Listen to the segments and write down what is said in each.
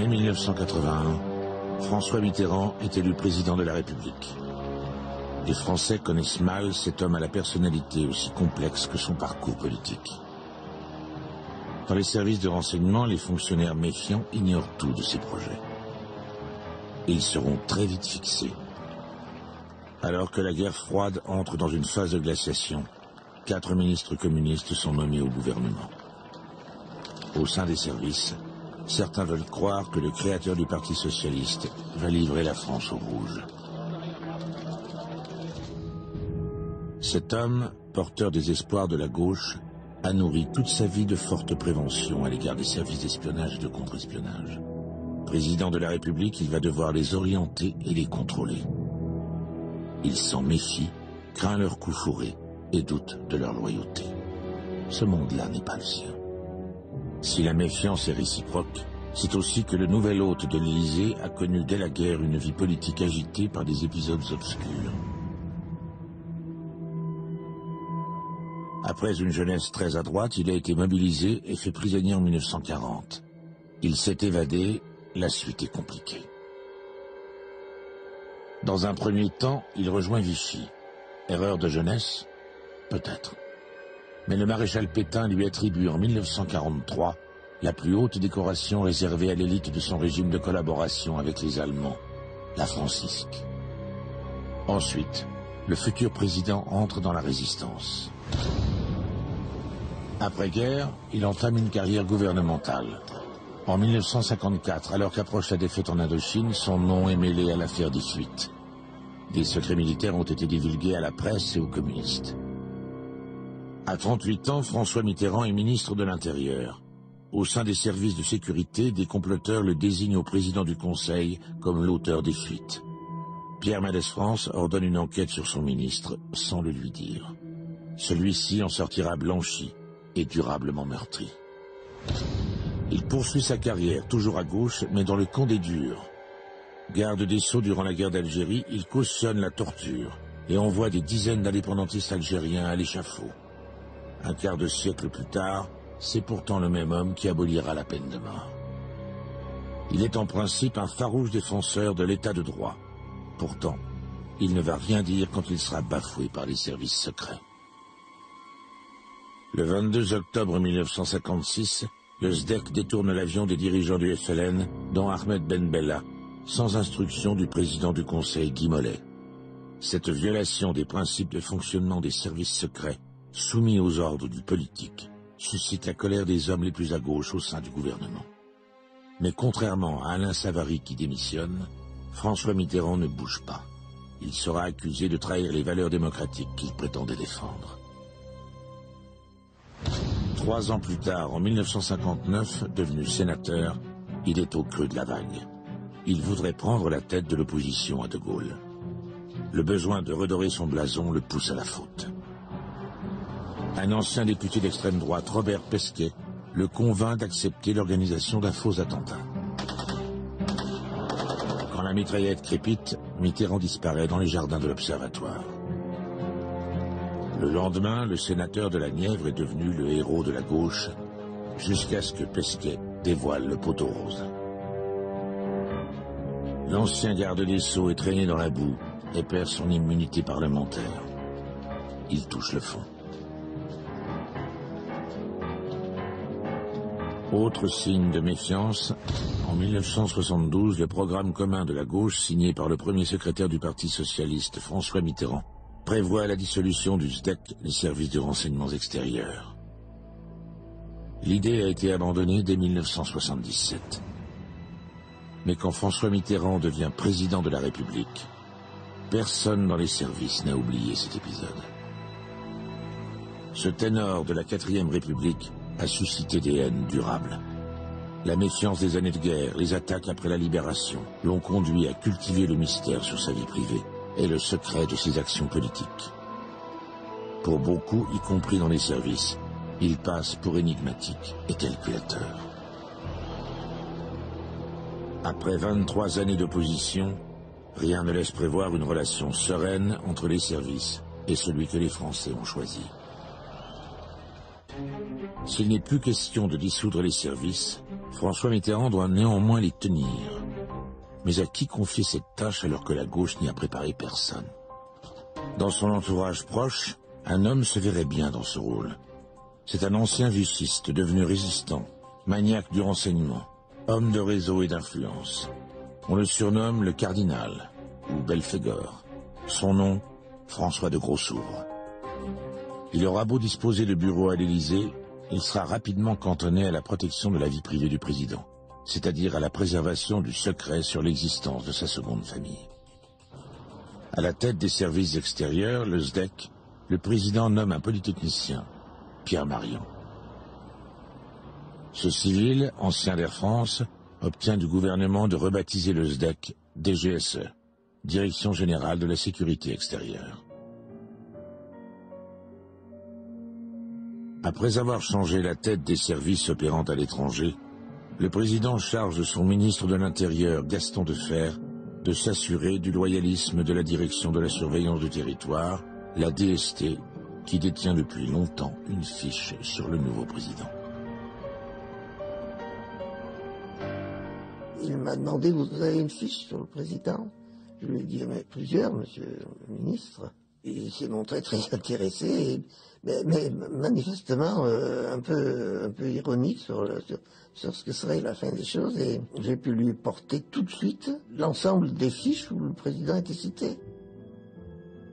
mai 1981, François Mitterrand est élu président de la République. Les Français connaissent mal cet homme à la personnalité aussi complexe que son parcours politique. Dans les services de renseignement, les fonctionnaires méfiants ignorent tout de ses projets. Et ils seront très vite fixés. Alors que la guerre froide entre dans une phase de glaciation, 4 ministres communistes sont nommés au gouvernement. Au sein des services, certains veulent croire que le créateur du Parti socialiste va livrer la France au rouge. Cet homme, porteur des espoirs de la gauche, a nourri toute sa vie de fortes préventions à l'égard des services d'espionnage et de contre-espionnage. Président de la République, il va devoir les orienter et les contrôler. Il s'en méfie, craint leurs coups fourrés et doute de leur loyauté. Ce monde-là n'est pas le sien. Si la méfiance est réciproque, c'est aussi que le nouvel hôte de l'Élysée a connu dès la guerre une vie politique agitée par des épisodes obscurs. Après une jeunesse très à droite, il a été mobilisé et fait prisonnier en 1940. Il s'est évadé, la suite est compliquée. Dans un premier temps, il rejoint Vichy. Erreur de jeunesse? Peut-être. Mais le maréchal Pétain lui attribue en 1943 la plus haute décoration réservée à l'élite de son régime de collaboration avec les Allemands, la Francisque. Ensuite, le futur président entre dans la résistance. Après-guerre, il entame une carrière gouvernementale. En 1954, alors qu'approche la défaite en Indochine, son nom est mêlé à l'affaire des fuites. Des secrets militaires ont été divulgués à la presse et aux communistes. À 38 ans, François Mitterrand est ministre de l'Intérieur. Au sein des services de sécurité, des comploteurs le désignent au président du Conseil comme l'auteur des fuites. Pierre Mendès France ordonne une enquête sur son ministre, sans le lui dire. Celui-ci en sortira blanchi et durablement meurtri. Il poursuit sa carrière, toujours à gauche, mais dans le camp des durs. Garde des Sceaux durant la guerre d'Algérie, il cautionne la torture et envoie des dizaines d'indépendantistes algériens à l'échafaud. Un quart de siècle plus tard, c'est pourtant le même homme qui abolira la peine de mort. Il est en principe un farouche défenseur de l'état de droit. Pourtant, il ne va rien dire quand il sera bafoué par les services secrets. Le 22 octobre 1956, le SDEC détourne l'avion des dirigeants du FLN, dont Ahmed Ben Bella, sans instruction du président du Conseil Guy Mollet. Cette violation des principes de fonctionnement des services secrets, soumis aux ordres du politique, suscite la colère des hommes les plus à gauche au sein du gouvernement. Mais contrairement à Alain Savary qui démissionne, François Mitterrand ne bouge pas. Il sera accusé de trahir les valeurs démocratiques qu'il prétendait défendre. 3 ans plus tard, en 1959, devenu sénateur, il est au creux de la vague. Il voudrait prendre la tête de l'opposition à De Gaulle. Le besoin de redorer son blason le pousse à la faute. Un ancien député d'extrême droite, Robert Pesquet, le convainc d'accepter l'organisation d'un faux attentat. Quand la mitraillette crépite, Mitterrand disparaît dans les jardins de l'Observatoire. Le lendemain, le sénateur de la Nièvre est devenu le héros de la gauche, jusqu'à ce que Pesquet dévoile le poteau rose. L'ancien garde des Sceaux est traîné dans la boue et perd son immunité parlementaire. Il touche le fond. Autre signe de méfiance, en 1972, le programme commun de la gauche, signé par le premier secrétaire du Parti socialiste, François Mitterrand, prévoit la dissolution du SDEC, les services de renseignements extérieurs. L'idée a été abandonnée dès 1977. Mais quand François Mitterrand devient président de la République, personne dans les services n'a oublié cet épisode. Ce ténor de la 4e République a suscité des haines durables. La méfiance des années de guerre, les attaques après la libération, l'ont conduit à cultiver le mystère sur sa vie privée et le secret de ses actions politiques. Pour beaucoup, y compris dans les services, il passe pour énigmatique et calculateur. Après 23 années d'opposition, rien ne laisse prévoir une relation sereine entre les services et celui que les Français ont choisi. S'il n'est plus question de dissoudre les services, François Mitterrand doit néanmoins les tenir. Mais à qui confier cette tâche alors que la gauche n'y a préparé personne? Dans son entourage proche, un homme se verrait bien dans ce rôle. C'est un ancien viciste devenu résistant, maniaque du renseignement, homme de réseau et d'influence. On le surnomme le cardinal, ou Belphégor. Son nom, François de Grossouvre. Il aura beau disposer de bureaux à l'Élysée, il sera rapidement cantonné à la protection de la vie privée du président, c'est-à-dire à la préservation du secret sur l'existence de sa seconde famille. À la tête des services extérieurs, le SDEC, le président nomme un polytechnicien, Pierre Marion. Ce civil, ancien d'Air France, obtient du gouvernement de rebaptiser le SDEC DGSE, Direction Générale de la Sécurité Extérieure. Après avoir changé la tête des services opérant à l'étranger, le président charge son ministre de l'Intérieur, Gaston Defferre, de s'assurer du loyalisme de la Direction de la Surveillance du Territoire, la DST, qui détient depuis longtemps une fiche sur le nouveau président. Il m'a demandé, vous avez une fiche sur le président? Je lui ai dit, mais plusieurs, monsieur le ministre. Et il s'est montré très intéressé, mais manifestement un peu ironique sur ce que serait la fin des choses. Et j'ai pu lui porter tout de suite l'ensemble des fiches où le président était cité.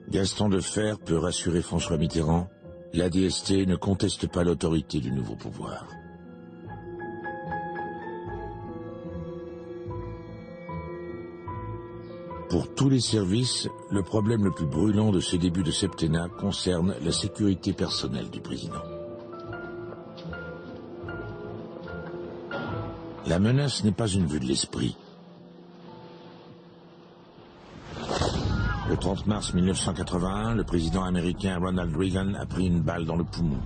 Gaston Defferre peut rassurer François Mitterrand, la DST ne conteste pas l'autorité du nouveau pouvoir. Pour tous les services, le problème le plus brûlant de ce début de septennat concerne la sécurité personnelle du président. La menace n'est pas une vue de l'esprit. Le 30 mars 1981, le président américain Ronald Reagan a pris une balle dans le poumon.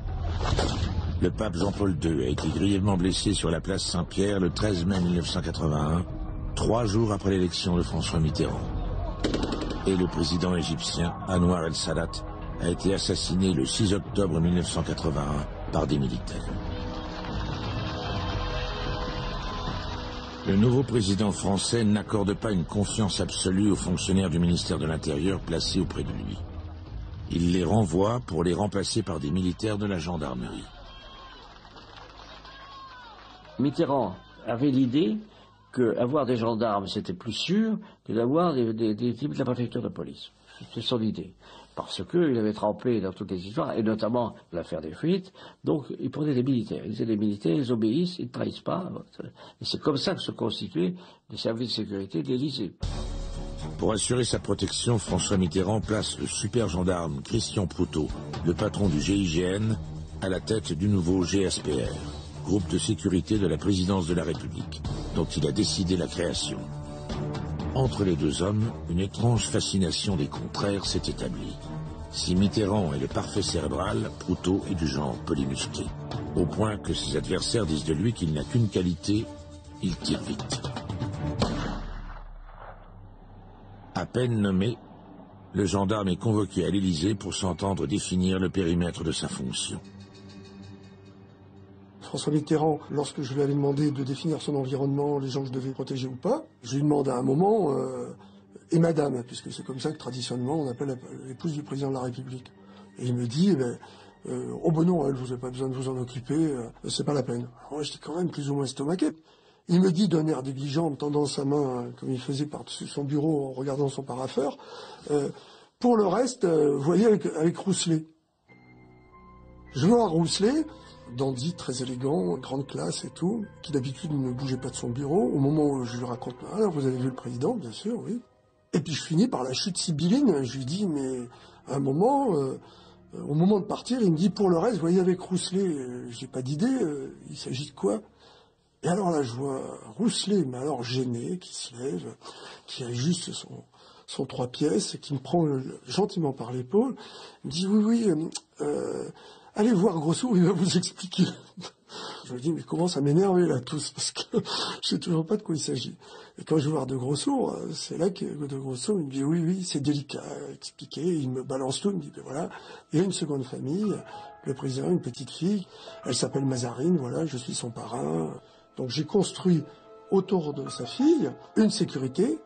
Le pape Jean-Paul II a été grièvement blessé sur la place Saint-Pierre le 13 mai 1981, 3 jours après l'élection de François Mitterrand. Et le président égyptien Anwar el-Sadat a été assassiné le 6 octobre 1981 par des militaires. Le nouveau président français n'accorde pas une confiance absolue aux fonctionnaires du ministère de l'Intérieur placés auprès de lui. Il les renvoie pour les remplacer par des militaires de la gendarmerie. Mitterrand avait l'idée qu'avoir des gendarmes, c'était plus sûr que d'avoir des types de la préfecture de police. C'était son idée. Parce qu'il avait trempé dans toutes les histoires, et notamment l'affaire des fuites, donc il prenait des militaires. Il disait les militaires, ils obéissent, ils ne trahissent pas. Et c'est comme ça que se constituaient les services de sécurité de l'Élysée. Pour assurer sa protection, François Mitterrand place le super gendarme Christian Proutot, le patron du GIGN, à la tête du nouveau GSPR, groupe de sécurité de la présidence de la République, dont il a décidé la création. Entre les deux hommes, une étrange fascination des contraires s'est établie. Si Mitterrand est le parfait cérébral, Proutot est du genre polymusclé, au point que ses adversaires disent de lui qu'il n'a qu'une qualité, il tire vite. À peine nommé, le gendarme est convoqué à l'Élysée pour s'entendre définir le périmètre de sa fonction. François Mitterrand, lorsque je lui avais demandé de définir son environnement, les gens que je devais protéger ou pas, je lui demande à un moment, et madame, puisque c'est comme ça que traditionnellement on appelle l'épouse du président de la République. Et il me dit, oh ben non, je vous ai pas besoin de vous en occuper, c'est pas la peine. Alors j'étais quand même plus ou moins estomaqué. Il me dit d'un air négligent, en tendant sa main, comme il faisait par-dessus son bureau en regardant son parapheur, pour le reste, vous voyez, avec Rousselet. Je vois Rousselet, dandy, très élégant, grande classe et tout, qui d'habitude ne bougeait pas de son bureau. Au moment où je lui raconte, alors vous avez vu le président, bien sûr, oui. Et puis je finis par la chute sibylline. Je lui dis, mais à un moment, au moment de partir, il me dit, pour le reste, vous voyez, avec Rousselet, j'ai pas d'idée, il s'agit de quoi? Et alors là, je vois Rousselet, mais alors gêné, qui se lève, qui ajuste son 3 pièces, qui me prend gentiment par l'épaule, il me dit, oui, allez voir Grossouvre, il va vous expliquer. Je lui dis, mais comment ça m'énerver là tous, parce que je sais toujours pas de quoi il s'agit. Et quand je vais voir de Grossouvre, c'est là que de Grossouvre, il me dit, oui, c'est délicat à expliquer, il me balance tout, il me dit, ben voilà, il y a une seconde famille, le président, une petite fille, elle s'appelle Mazarine, voilà, je suis son parrain. Donc j'ai construit autour de sa fille une sécurité.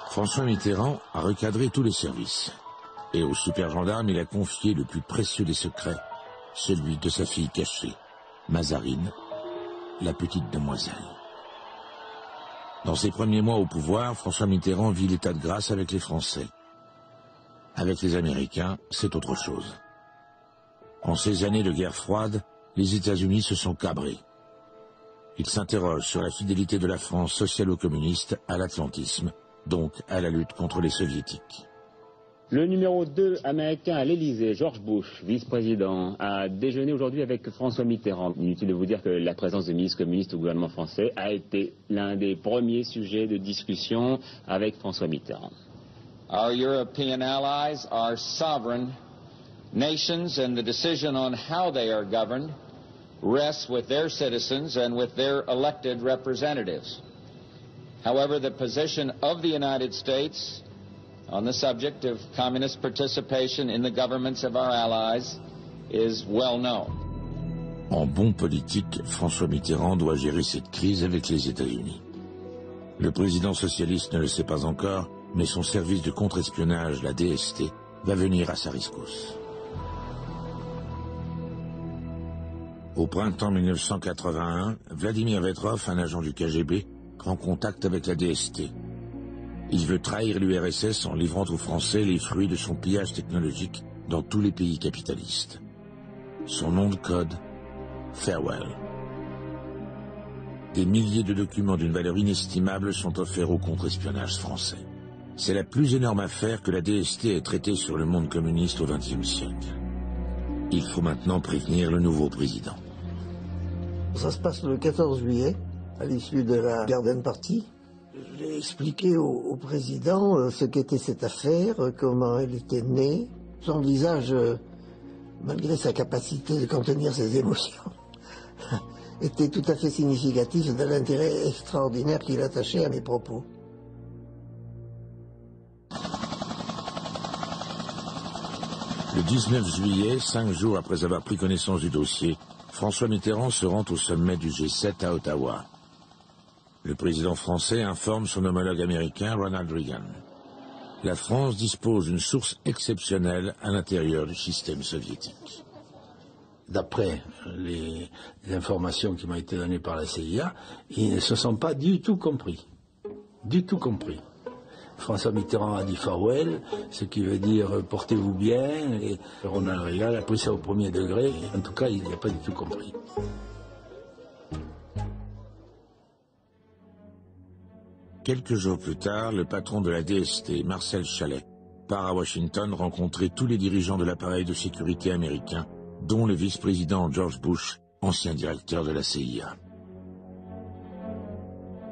François Mitterrand a recadré tous les services. Et au super gendarme, il a confié le plus précieux des secrets, celui de sa fille cachée, Mazarine, la petite demoiselle. Dans ses premiers mois au pouvoir, François Mitterrand vit l'état de grâce avec les Français. Avec les Américains, c'est autre chose. En ces années de guerre froide, les États-Unis se sont cabrés. Ils s'interrogent sur la fidélité de la France socialo-communiste à l'atlantisme, donc à la lutte contre les soviétiques. Le numéro 2 américain à l'Élysée, George Bush, vice-président, a déjeuné aujourd'hui avec François Mitterrand. Inutile de vous dire que la présence des ministres communistes au gouvernement français a été l'un des premiers sujets de discussion avec François Mitterrand. Our European allies are sovereign nations, and the decision on how they are governed rests with their citizens and with their elected representatives. However, the position of the United States on the subject of communist participation in the governments of our allies is well known. En bon politique, François Mitterrand doit gérer cette crise avec les États-Unis. Le président socialiste ne le sait pas encore, mais son service de contre-espionnage, la DST, va venir à sa rescousse. Au printemps 1981, Vladimir Vetrov, un agent du KGB, prend contact avec la DST. Il veut trahir l'URSS en livrant aux Français les fruits de son pillage technologique dans tous les pays capitalistes. Son nom de code, Farewell. Des milliers de documents d'une valeur inestimable sont offerts au contre-espionnage français. C'est la plus énorme affaire que la DST ait traitée sur le monde communiste au XXe siècle. Il faut maintenant prévenir le nouveau président. Ça se passe le 14 juillet, à l'issue de la Garden Party. J'ai expliqué au président ce qu'était cette affaire, comment elle était née. Son visage, malgré sa capacité de contenir ses émotions, était tout à fait significatif de l'intérêt extraordinaire qu'il attachait à mes propos. Le 19 juillet, 5 jours après avoir pris connaissance du dossier, François Mitterrand se rend au sommet du G7 à Ottawa. Le président français informe son homologue américain Ronald Reagan. La France dispose d'une source exceptionnelle à l'intérieur du système soviétique. D'après les informations qui m'ont été données par la CIA, ils ne se sont pas du tout compris. Du tout compris. François Mitterrand a dit farewell, ce qui veut dire portez-vous bien, et Ronald Reagan a pris ça au premier degré. En tout cas, il n'a pas du tout compris. Quelques jours plus tard, le patron de la DST, Marcel Chalet, part à Washington rencontrer tous les dirigeants de l'appareil de sécurité américain, dont le vice-président George Bush, ancien directeur de la CIA.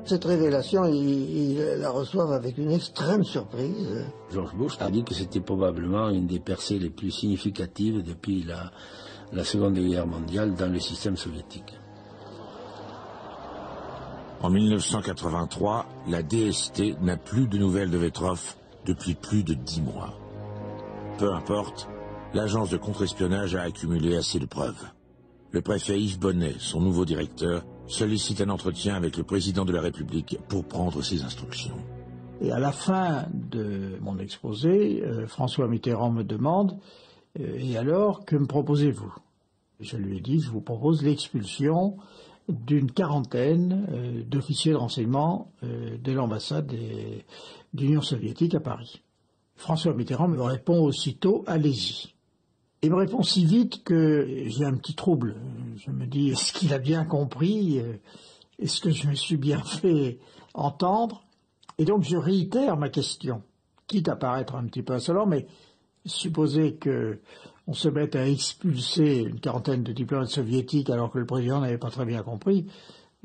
Cette révélation, ils la reçoivent avec une extrême surprise. George Bush a dit que c'était probablement une des percées les plus significatives depuis la Seconde Guerre mondiale dans le système soviétique. En 1983, la DST n'a plus de nouvelles de Vetrov depuis plus de 10 mois. Peu importe, l'agence de contre-espionnage a accumulé assez de preuves. Le préfet Yves Bonnet, son nouveau directeur, sollicite un entretien avec le président de la République pour prendre ses instructions. Et à la fin de mon exposé, François Mitterrand me demande « Et alors, que me proposez-vous » Je lui ai dit « Je vous propose l'expulsion d'une quarantaine d'officiers de renseignement de l'ambassade d'Union soviétique à Paris. » François Mitterrand me répond aussitôt « Allez-y ». Il me répond si vite que j'ai un petit trouble. Je me dis, est-ce qu'il a bien compris? Est-ce que je me suis bien fait entendre? Et donc je réitère ma question, quitte à paraître un petit peu insolent, mais supposer qu'on se mette à expulser une quarantaine de diplomates soviétiques alors que le président n'avait pas très bien compris,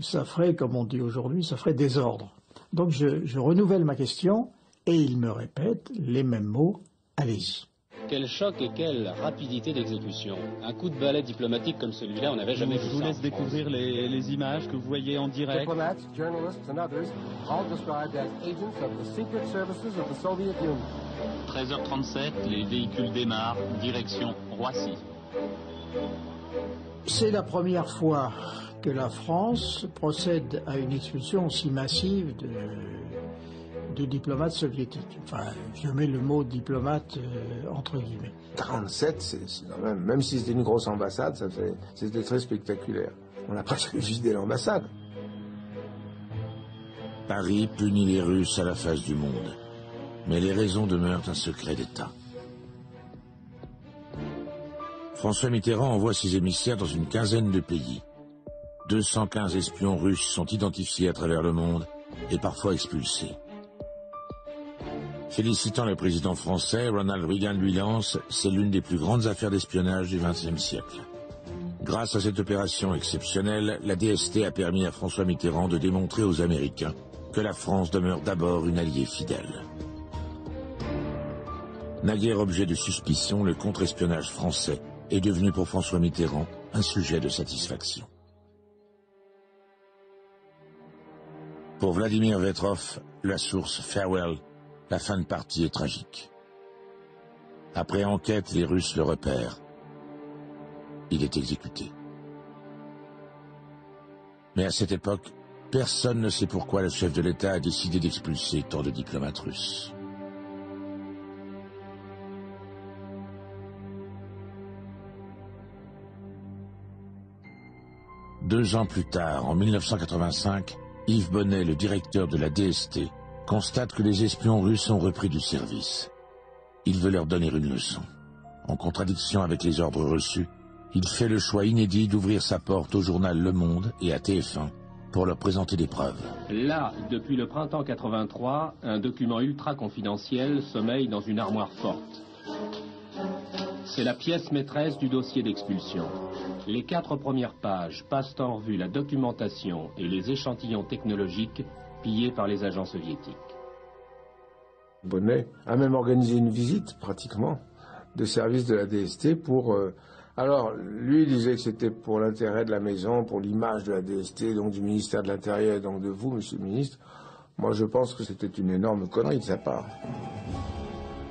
ça ferait, comme on dit aujourd'hui, ça ferait désordre. Donc je renouvelle ma question et il me répète les mêmes mots, allez-y. Quel choc et quelle rapidité d'exécution. Un coup de balai diplomatique comme celui-là, on n'avait jamais vu ça. Je vous laisse découvrir les images que vous voyez en direct. Diplomats, journalists and others, all described as agents of the secret services of the Soviet Union. 13h37, les véhicules démarrent, direction Roissy. C'est la première fois que la France procède à une expulsion aussi massive de diplomates soviétiques. Enfin, je mets le mot diplomate entre guillemets. 47, c'est quand même si c'était une grosse ambassade, c'était très spectaculaire. On a presque vidé l'ambassade. Paris punit les Russes à la face du monde. Mais les raisons demeurent un secret d'État. François Mitterrand envoie ses émissaires dans une quinzaine de pays. 215 espions russes sont identifiés à travers le monde et parfois expulsés. Félicitant le président français, Ronald Reagan lui lance « C'est l'une des plus grandes affaires d'espionnage du XXe siècle ». Grâce à cette opération exceptionnelle, la DST a permis à François Mitterrand de démontrer aux Américains que la France demeure d'abord une alliée fidèle. Naguère objet de suspicion, le contre-espionnage français est devenu pour François Mitterrand un sujet de satisfaction. Pour Vladimir Vetrov, la source Farewell, la fin de partie est tragique. Après enquête, les Russes le repèrent. Il est exécuté. Mais à cette époque, personne ne sait pourquoi le chef de l'État a décidé d'expulser tant de diplomates russes. Deux ans plus tard, en 1985, Yves Bonnet, le directeur de la DST, constate que les espions russes ont repris du service. Il veut leur donner une leçon. En contradiction avec les ordres reçus, il fait le choix inédit d'ouvrir sa porte au journal Le Monde et à TF1 pour leur présenter des preuves. Là, depuis le printemps 83, un document ultra confidentiel sommeille dans une armoire forte. C'est la pièce maîtresse du dossier d'expulsion. Les 4 premières pages passent en revue la documentation et les échantillons technologiques pillés par les agents soviétiques. Bonnet a même organisé une visite, pratiquement, de service de la DST pour... Alors, lui, il disait que c'était pour l'intérêt de la maison, pour l'image de la DST, donc du ministère de l'Intérieur, et donc de vous, monsieur le ministre. Moi, je pense que c'était une énorme connerie de sa part.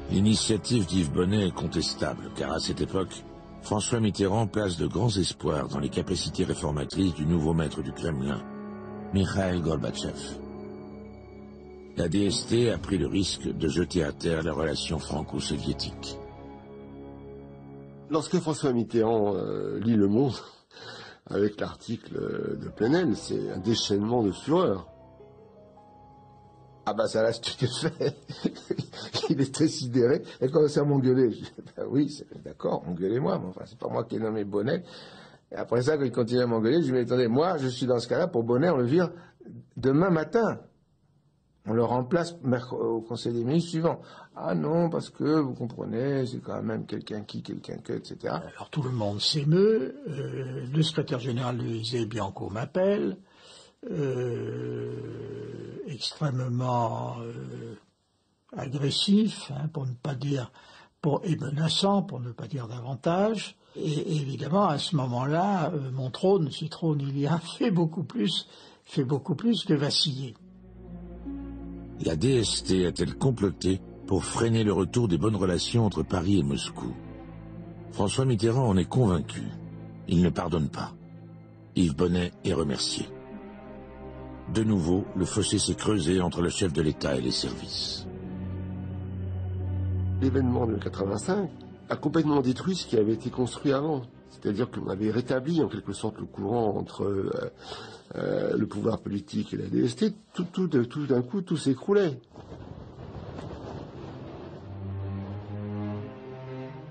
L'initiative d'Yves Bonnet est contestable, car à cette époque, François Mitterrand place de grands espoirs dans les capacités réformatrices du nouveau maître du Kremlin, Mikhail Gorbatchev. La DST a pris le risque de jeter à terre la relation franco-soviétique. Lorsque François Mitterrand lit Le Monde, avec l'article de Plenel, c'est un déchaînement de fureur. Ah bah ça l'a stupéfait. Il était sidéré. Il a commencé à m'engueuler. Je dis, bah oui, d'accord, engueulez-moi, mais enfin, c'est pas moi qui ai nommé Bonnet. Et après ça, quand il continuait à m'engueuler, je lui ai dit, attendez, moi, je suis dans ce cas-là, pour Bonnet, on le vire demain matin. On le remplace au Conseil des ministres suivant. Ah non, parce que, vous comprenez, c'est quand même quelqu'un que, etc. Alors tout le monde s'émeut. Le secrétaire général de l'Élysée, Bianco, m'appelle. Extrêmement agressif, hein, pour ne pas dire, et menaçant, pour ne pas dire davantage. Et évidemment, à ce moment-là, mon trône, si trône il y a, fait beaucoup plus que vaciller. La DST a-t-elle comploté pour freiner le retour des bonnes relations entre Paris et Moscou? François Mitterrand en est convaincu. Il ne pardonne pas. Yves Bonnet est remercié. De nouveau, le fossé s'est creusé entre le chef de l'État et les services. L'événement de 85 a complètement détruit ce qui avait été construit avant. C'est-à-dire qu'on avait rétabli en quelque sorte le courant entre le pouvoir politique et la DST. Tout d'un coup, tout s'écroulait.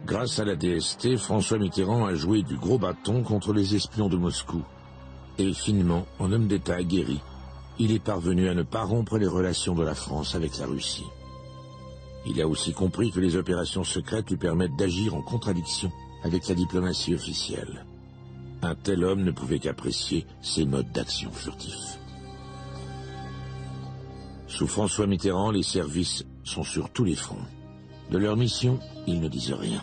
Grâce à la DST, François Mitterrand a joué du gros bâton contre les espions de Moscou. Et finement, en homme d'État aguerri, il est parvenu à ne pas rompre les relations de la France avec la Russie. Il a aussi compris que les opérations secrètes lui permettent d'agir en contradiction avec la diplomatie officielle. Un tel homme ne pouvait qu'apprécier ces modes d'action furtifs. Sous François Mitterrand, les services sont sur tous les fronts. De leur mission, ils ne disent rien.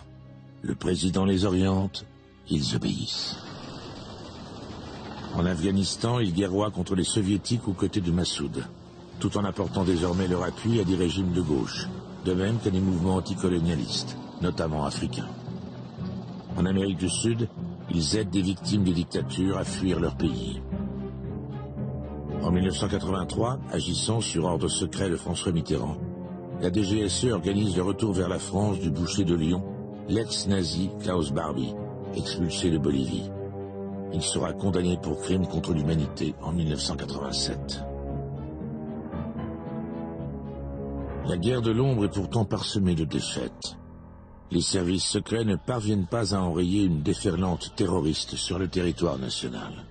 Le président les oriente, ils obéissent. En Afghanistan, ils guerroient contre les soviétiques aux côtés de Massoud, tout en apportant désormais leur appui à des régimes de gauche, de même qu'à des mouvements anticolonialistes, notamment africains. En Amérique du Sud, Ils aident des victimes des dictatures à fuir leur pays. En 1983, agissant sur ordre secret de François Mitterrand, la DGSE organise le retour vers la France du boucher de Lyon, l'ex-nazi Klaus Barbie, expulsé de Bolivie. Il sera condamné pour crime contre l'humanité en 1987. La guerre de l'ombre est pourtant parsemée de défaites. Les services secrets ne parviennent pas à enrayer une déferlante terroriste sur le territoire national.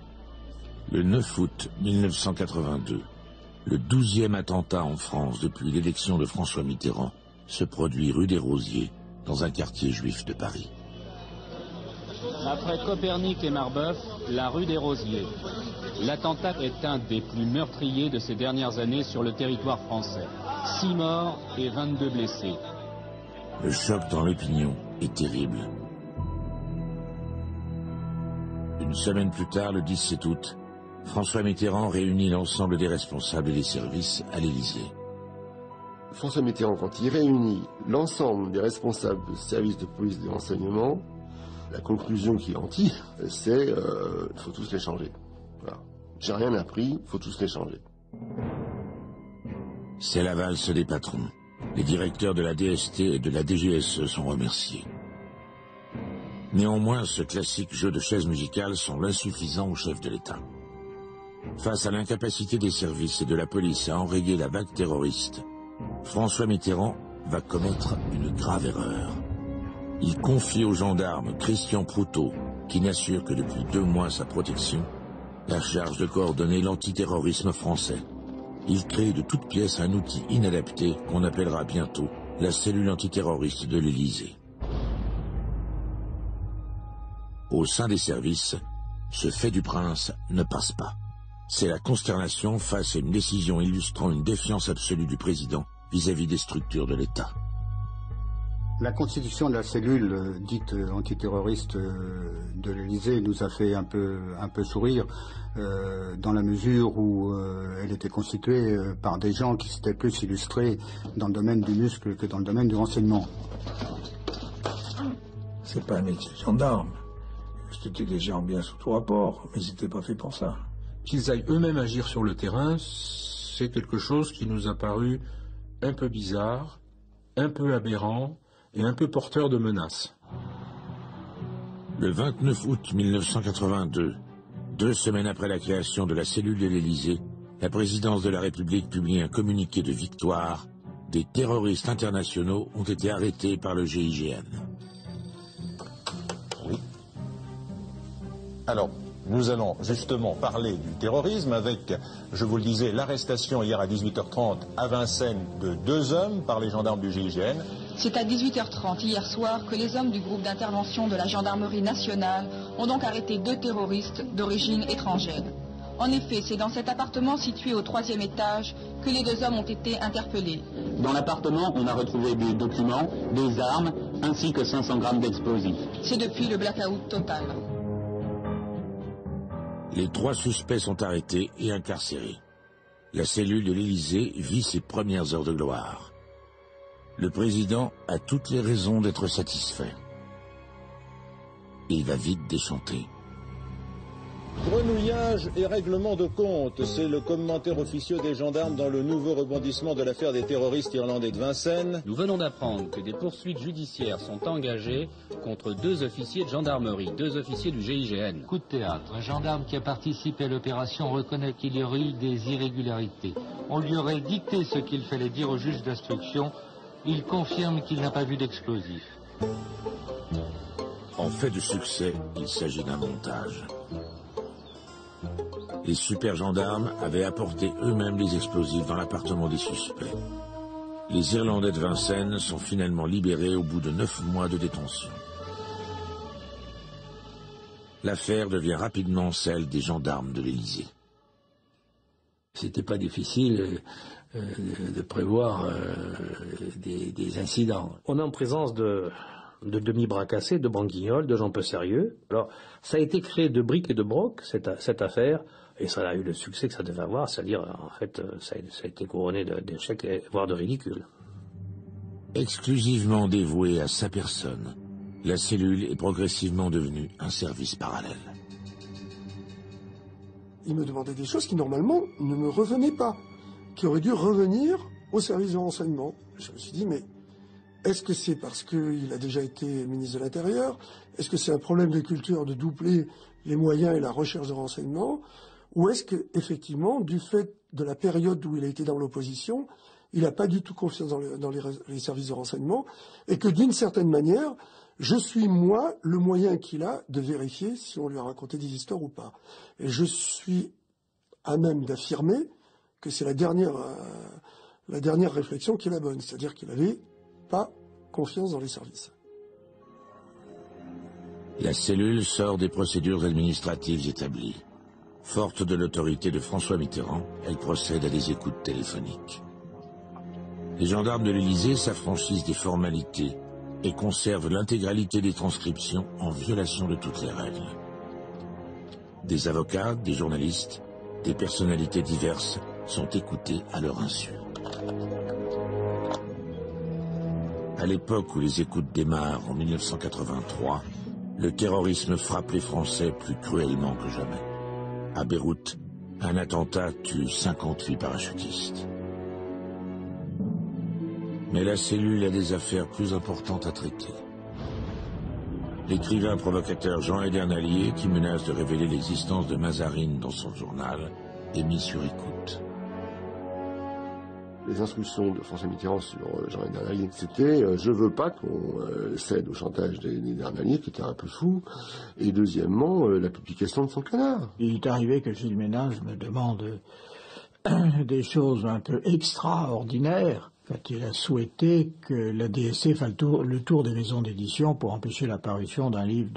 Le 9 août 1982, le 12e attentat en France depuis l'élection de François Mitterrand se produit rue des Rosiers, dans un quartier juif de Paris. Après Copernic et Marbeuf, la rue des Rosiers. L'attentat est un des plus meurtriers de ces dernières années sur le territoire français. 6 morts et 22 blessés. Le choc dans l'opinion est terrible. Une semaine plus tard, le 17 août, François Mitterrand réunit l'ensemble des responsables des services à l'Élysée. François Mitterrand, quand il réunit l'ensemble des responsables de services de police et de renseignement, la conclusion qu'il en tire, c'est il faut tous les changer. Voilà. J'ai rien appris, il faut tous les changer. C'est la valse des patrons. Les directeurs de la DST et de la DGSE sont remerciés. Néanmoins, ce classique jeu de chaises musicales semble insuffisant au chef de l'État. Face à l'incapacité des services et de la police à enrayer la vague terroriste, François Mitterrand va commettre une grave erreur. Il confie au gendarme Christian Proutot, qui n'assure que depuis 2 mois sa protection, la charge de coordonner l'antiterrorisme français. Il crée de toutes pièces un outil inadapté qu'on appellera bientôt la cellule antiterroriste de l'Élysée. Au sein des services, ce fait du prince ne passe pas. C'est la consternation face à une décision illustrant une défiance absolue du président vis-à-vis des structures de l'État. La constitution de la cellule dite antiterroriste de l'Élysée nous a fait un peu sourire dans la mesure où elle était constituée par des gens qui s'étaient plus illustrés dans le domaine du muscle que dans le domaine du renseignement. C'est pas un métier de gendarme. C'était des gens bien sous tout rapport, mais ils n'étaient pas faits pour ça. Qu'ils aillent eux-mêmes agir sur le terrain, c'est quelque chose qui nous a paru un peu bizarre, un peu aberrant et un peu porteur de menaces. Le 29 août 1982, 2 semaines après la création de la cellule de l'Élysée, la présidence de la République publie un communiqué de victoire. Des terroristes internationaux ont été arrêtés par le GIGN. Oui. Alors, nous allons justement parler du terrorisme avec, je vous le disais, l'arrestation hier à 18h30 à Vincennes de 2 hommes par les gendarmes du GIGN. C'est à 18h30 hier soir que les hommes du groupe d'intervention de la gendarmerie nationale ont donc arrêté 2 terroristes d'origine étrangère. En effet, c'est dans cet appartement situé au 3e étage que les 2 hommes ont été interpellés. Dans l'appartement, on a retrouvé des documents, des armes, ainsi que 500 grammes d'explosifs. C'est depuis le blackout total. Les 3 suspects sont arrêtés et incarcérés. La cellule de l'Élysée vit ses premières heures de gloire. Le président a toutes les raisons d'être satisfait. Et il va vite déchanter. Grenouillage et règlement de compte, c'est le commentaire officieux des gendarmes dans le nouveau rebondissement de l'affaire des terroristes irlandais de Vincennes. Nous venons d'apprendre que des poursuites judiciaires sont engagées contre 2 officiers de gendarmerie, 2 officiers du GIGN. Coup de théâtre. Un gendarme qui a participé à l'opération reconnaît qu'il y aurait eu des irrégularités. On lui aurait dicté ce qu'il fallait dire au juge d'instruction. Il confirme qu'il n'a pas vu d'explosif. En fait de succès, il s'agit d'un montage. Les super gendarmes avaient apporté eux-mêmes les explosifs dans l'appartement des suspects. Les Irlandais de Vincennes sont finalement libérés au bout de 9 mois de détention. L'affaire devient rapidement celle des gendarmes de l'Élysée. C'était pas difficile de prévoir des incidents. On est en présence de demi-bras cassés, de branquignoles, de gens peu sérieux. Alors, ça a été créé de briques et de broc, cette affaire, et ça a eu le succès que ça devait avoir, c'est-à-dire, en fait, ça a été couronné d'échecs, voire de ridicule. Exclusivement dévoué à sa personne, La cellule est progressivement devenue un service parallèle. Il me demandait des choses qui normalement ne me revenaient pas, qui auraient dû revenir au service de renseignement. Je me suis dit, mais est-ce que c'est parce qu'il a déjà été ministre de l'Intérieur? Est-ce que c'est un problème de culture de doubler les moyens et la recherche de renseignement? Ou est-ce que, effectivement, du fait de la période où il a été dans l'opposition, il n'a pas du tout confiance dans les services de renseignement, et que d'une certaine manière, je suis, moi, le moyen qu'il a de vérifier si on lui a raconté des histoires ou pas. Et je suis à même d'affirmer que c'est la dernière réflexion qui est la bonne, c'est-à-dire qu'il n'avait pas confiance dans les services. La cellule sort des procédures administratives établies. Forte de l'autorité de François Mitterrand, elle procède à des écoutes téléphoniques. Les gendarmes de l'Élysée s'affranchissent des formalités et conservent l'intégralité des transcriptions en violation de toutes les règles. Des avocats, des journalistes, des personnalités diverses sont écoutés à leur insu. À l'époque où les écoutes démarrent en 1983, le terrorisme frappe les Français plus cruellement que jamais. À Beyrouth, un attentat tue 58 parachutistes. Mais la cellule a des affaires plus importantes à traiter. L'écrivain provocateur Jean Edernalier, qui menace de révéler l'existence de Mazarine dans son journal, est mis sur écoute. Les instructions de François Mitterrand sur Jean Edernalier, c'était je veux pas qu'on cède au chantage d'Edernalier, qui était un peu fou, et deuxièmement, la publication de son canard. Il est arrivé que Gilles Ménage me demande des choses un peu extraordinaires quand il a souhaité que la DSC fasse le tour des maisons d'édition pour empêcher l'apparition d'un livre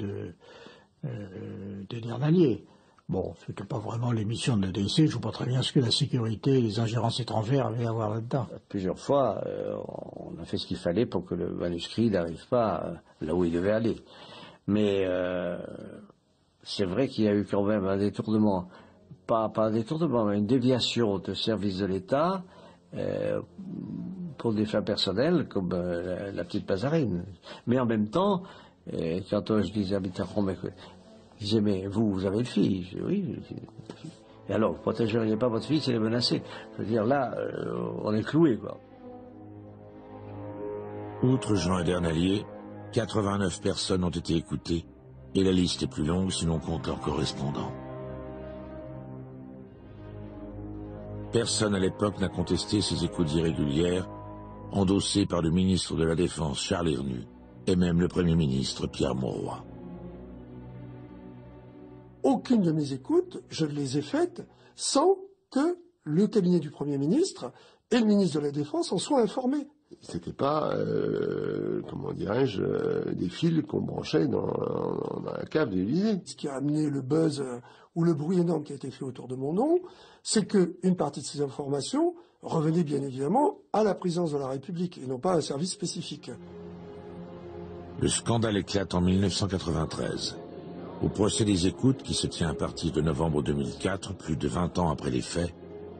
d'Edernalier. Bon, c'était pas vraiment l'émission de la DSC, je vois pas très bien ce que la sécurité et les ingérences étrangères avaient à voir là-dedans. Plusieurs fois, on a fait ce qu'il fallait pour que le manuscrit n'arrive pas là où il devait aller. Mais c'est vrai qu'il y a eu quand même un détournement, pas un détournement, mais une déviation de services de l'État pour des fins personnelles, comme la petite Mazarine. Mais en même temps, quand je disais à Mitterrand, il disait, mais vous avez une fille? Je dis, oui. Et alors, vous ne protégeriez pas votre fille si elle est menacée? Je veux dire, là, on est cloué, quoi. Outre Jean Edernalier, 89 personnes ont été écoutées, et la liste est plus longue si l'on compte leurs correspondants. Personne à l'époque n'a contesté ces écoutes irrégulières, endossées par le ministre de la Défense Charles Hernu, et même le Premier ministre Pierre Mauroy. Aucune de mes écoutes, je les ai faites sans que le cabinet du Premier ministre et le ministre de la Défense en soient informés. C'était pas, comment dirais-je, des fils qu'on branchait dans la cave de l'Élysée. Ce qui a amené le buzz ou le bruit énorme qui a été fait autour de mon nom, c'est qu'une partie de ces informations revenait bien évidemment à la présidence de la République et non pas à un service spécifique. Le scandale éclate en 1993. Au procès des écoutes, qui se tient à partir de novembre 2004, plus de 20 ans après les faits,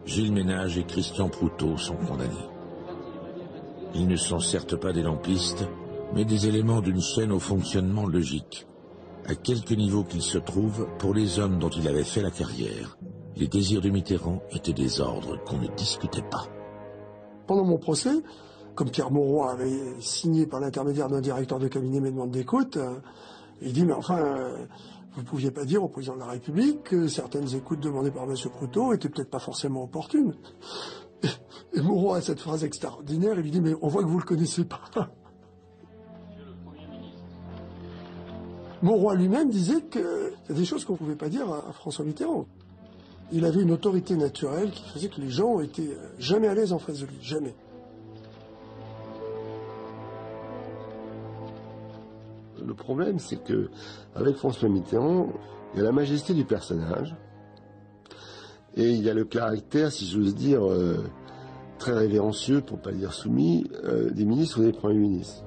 Gilles Ménage et Christian Proutot sont condamnés. Ils ne sont certes pas des lampistes, mais des éléments d'une chaîne au fonctionnement logique. À quelque niveau qu'ils se trouvent, pour les hommes dont il avait fait la carrière, les désirs de Mitterrand étaient des ordres qu'on ne discutait pas. Pendant mon procès, comme Pierre Mauroy avait signé par l'intermédiaire d'un directeur de cabinet mes demandes d'écoute, il dit, mais enfin, vous ne pouviez pas dire au président de la République que certaines écoutes demandées par M. Proutot étaient peut-être pas forcément opportunes. Et Mauroy a cette phrase extraordinaire, il lui dit, mais on voit que vous ne le connaissez pas. Mauroy lui-même disait que c'est des choses qu'on ne pouvait pas dire à François Mitterrand. Il avait une autorité naturelle qui faisait que les gens étaient jamais à l'aise en face de lui, jamais. Le problème, c'est que avec François Mitterrand, il y a la majesté du personnage et il y a le caractère, si j'ose dire, très révérencieux, pour ne pas dire soumis, des ministres ou des premiers ministres.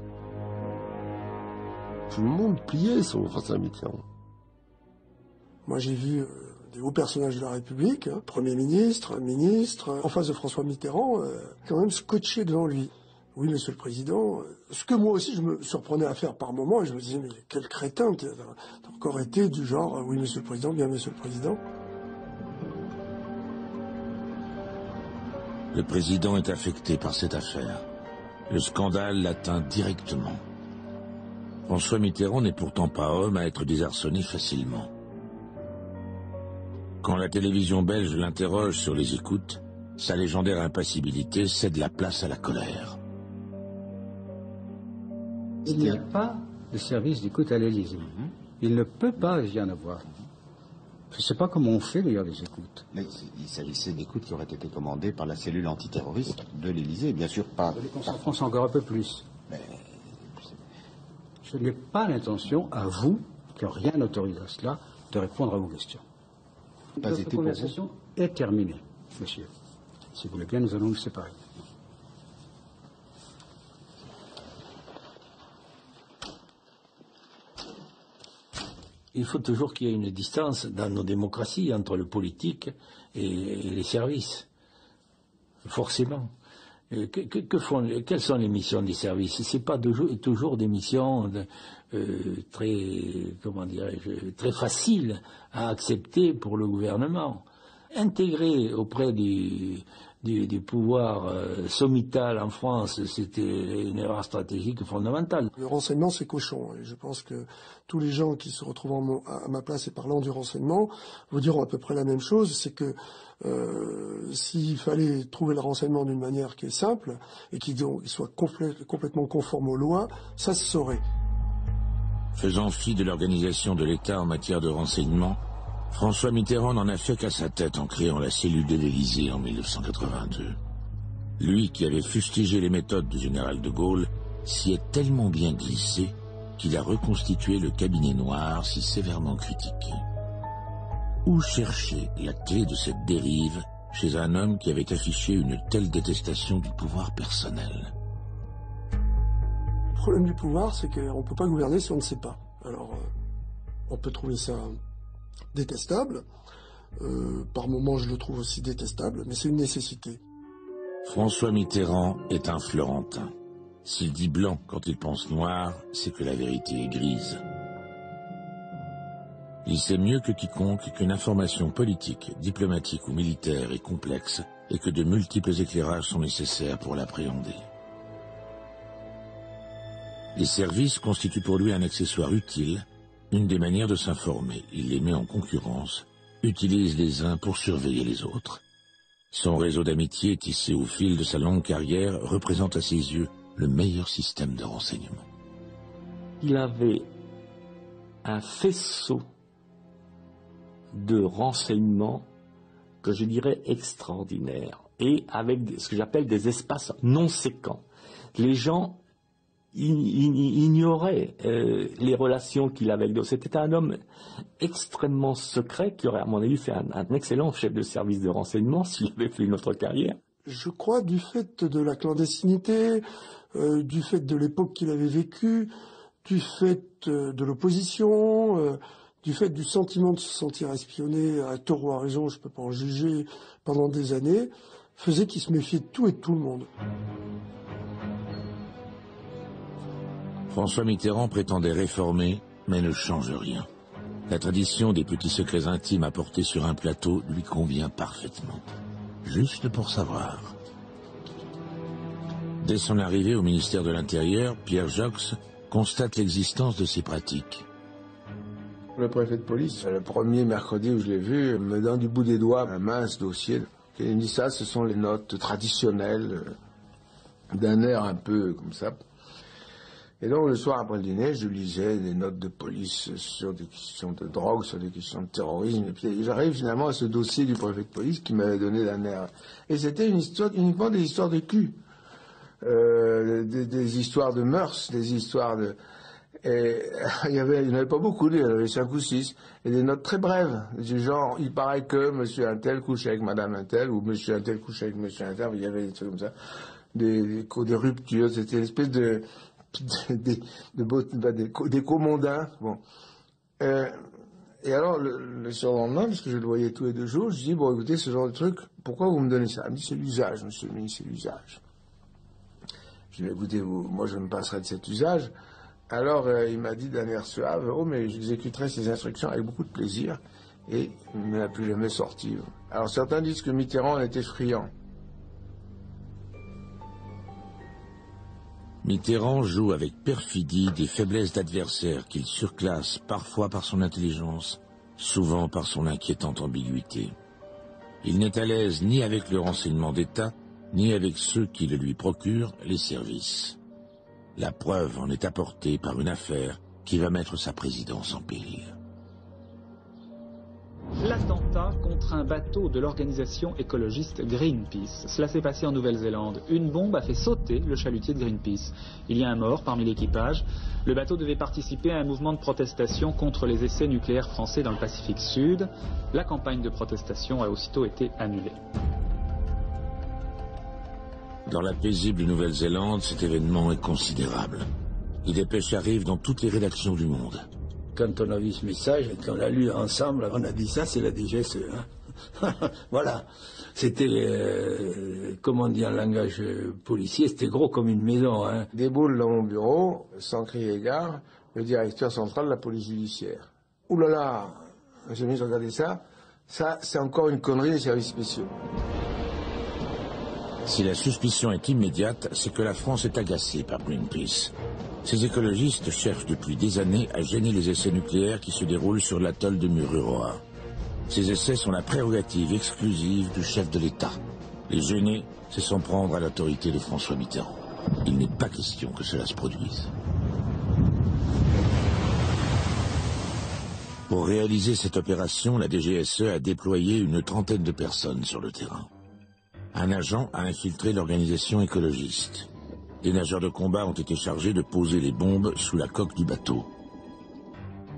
Tout le monde pliait sur François Mitterrand. Moi, j'ai vu des hauts personnages de la République, Premier ministre, ministre, en face de François Mitterrand, quand même scotché devant lui. oui, Monsieur le Président. Ce que moi aussi je me surprenais à faire par moments, et je me disais, mais quel crétin, t'as encore été du genre, oui, Monsieur le Président, bien Monsieur le Président. Le président est affecté par cette affaire. Le scandale l'atteint directement. François Mitterrand n'est pourtant pas homme à être désarçonné facilement. Quand la télévision belge l'interroge sur les écoutes, sa légendaire impassibilité cède la place à la colère. Il n'y a pas de service d'écoute à l'Élysée. Il ne peut pas y en avoir. Je ne sais pas comment on fait d'ailleurs les écoutes. Mais il s'agissait d'écoutes qui auraient été commandées par la cellule antiterroriste de l'Élysée, bien sûr pas. On pense encore un peu plus. Mais je n'ai pas l'intention, à vous, qui n'ont rien autorisé à cela, de répondre à vos questions. Notre conversation est terminée, monsieur. Si vous voulez bien, nous allons nous séparer. Il faut toujours qu'il y ait une distance dans nos démocraties entre le politique et les services. Forcément. Quelles sont les missions des services? C'est pas toujours des missions très faciles à accepter pour le gouvernement. Intégrer auprès du pouvoir sommital en France, c'était une erreur stratégique fondamentale. Le renseignement, c'est cochon. Et je pense que tous les gens qui se retrouvent à ma place et parlant du renseignement vous diront à peu près la même chose, c'est que s'il fallait trouver le renseignement d'une manière qui est simple et qui soit complètement conforme aux lois, ça se saurait. Faisant fi de l'organisation de l'État en matière de renseignement, François Mitterrand n'en a fait qu'à sa tête en créant la cellule de l'Élysée en 1982. Lui qui avait fustigé les méthodes du général de Gaulle s'y est tellement bien glissé qu'il a reconstitué le cabinet noir si sévèrement critiqué. Où chercher la clé de cette dérive chez un homme qui avait affiché une telle détestation du pouvoir personnel? Le problème du pouvoir, c'est qu'on ne peut pas gouverner si on ne sait pas. Alors, on peut trouver ça détestable. Par moments, je le trouve aussi détestable, mais c'est une nécessité. François Mitterrand est un Florentin. S'il dit blanc quand il pense noir, c'est que la vérité est grise. Il sait mieux que quiconque qu'une information politique, diplomatique ou militaire est complexe et que de multiples éclairages sont nécessaires pour l'appréhender. Les services constituent pour lui un accessoire utile, une des manières de s'informer. Il les met en concurrence, utilise les uns pour surveiller les autres. Son réseau d'amitié tissé au fil de sa longue carrière représente à ses yeux le meilleur système de renseignement. Il avait un faisceau de renseignements que je dirais extraordinaire, et avec ce que j'appelle des espaces non séquents. Les gens ignorait les relations qu'il avait avec d'autres. C'était un homme extrêmement secret qui aurait, à mon avis, fait un excellent chef de service de renseignement s'il avait fait une autre carrière. Je crois, du fait de la clandestinité, du fait de l'époque qu'il avait vécue, du fait de l'opposition, du fait du sentiment de se sentir espionné, à tort ou à raison, je ne peux pas en juger, pendant des années, faisait qu'il se méfiait de tout et de tout le monde. François Mitterrand prétendait réformer, mais ne change rien. La tradition des petits secrets intimes apportés sur un plateau lui convient parfaitement. Juste pour savoir. Dès son arrivée au ministère de l'Intérieur, Pierre Jox constate l'existence de ces pratiques. Le préfet de police, le premier mercredi où je l'ai vu, me donne du bout des doigts un mince dossier. Il me dit ça, ce sont les notes traditionnelles, d'un air un peu comme ça. Et donc le soir après le dîner, je lisais des notes de police sur des questions de drogue, sur des questions de terrorisme. Et puis j'arrive finalement à ce dossier du préfet de police qui m'avait donné d'un air. Et c'était une histoire, uniquement des histoires de cul. Des histoires de mœurs, des histoires de... Et il n'y en avait pas beaucoup, il y en avait 5 ou 6. Et des notes très brèves, du genre, il paraît que monsieur Untel couche avec madame Untel, ou monsieur Untel couche avec monsieur Untel, il y avait des trucs comme ça. Des ruptures, c'était une espèce des commandins. Bon. Et alors, le surlendemain, parce que je le voyais tous les 2 jours, je dis, bon, écoutez, ce genre de truc, pourquoi vous me donnez ça? Il me dit, c'est l'usage, monsieur le ministre, c'est l'usage. J'ai dit, écoutez, moi je me passerai de cet usage. Alors il m'a dit d'un air suave, oh mais j'exécuterai ces instructions avec beaucoup de plaisir, et il ne m'a plus jamais sorti. Alors certains disent que Mitterrand en était friand. Mitterrand joue avec perfidie des faiblesses d'adversaires qu'il surclasse parfois par son intelligence, souvent par son inquiétante ambiguïté. Il n'est à l'aise ni avec le renseignement d'État, ni avec ceux qui le lui procurent, les services. La preuve en est apportée par une affaire qui va mettre sa présidence en péril. L'attentat contre un bateau de l'organisation écologiste Greenpeace. Cela s'est passé en Nouvelle-Zélande. Une bombe a fait sauter le chalutier de Greenpeace. Il y a un mort parmi l'équipage. Le bateau devait participer à un mouvement de protestation contre les essais nucléaires français dans le Pacifique Sud. La campagne de protestation a aussitôt été annulée. Dans la paisible Nouvelle-Zélande, cet événement est considérable. Les dépêches arrivent dans toutes les rédactions du monde. Quand on a vu ce message et qu'on l'a lu ensemble, on a dit ça, c'est la DGSE. Hein. Voilà. C'était, comme on dit en langage policier, c'était gros comme une maison. Hein. Déboule dans mon bureau, sans crier gare, le directeur central de la police judiciaire. Ouh là là, monsieur le ministre, regardez ça. Ça, c'est encore une connerie des services spéciaux. Si la suspicion est immédiate, c'est que la France est agacée par Greenpeace. Ces écologistes cherchent depuis des années à gêner les essais nucléaires qui se déroulent sur l'atoll de Mururoa. Ces essais sont la prérogative exclusive du chef de l'État. Les gêner, c'est s'en prendre à l'autorité de François Mitterrand. Il n'est pas question que cela se produise. Pour réaliser cette opération, la DGSE a déployé une trentaine de personnes sur le terrain. Un agent a infiltré l'organisation écologiste. Des nageurs de combat ont été chargés de poser les bombes sous la coque du bateau.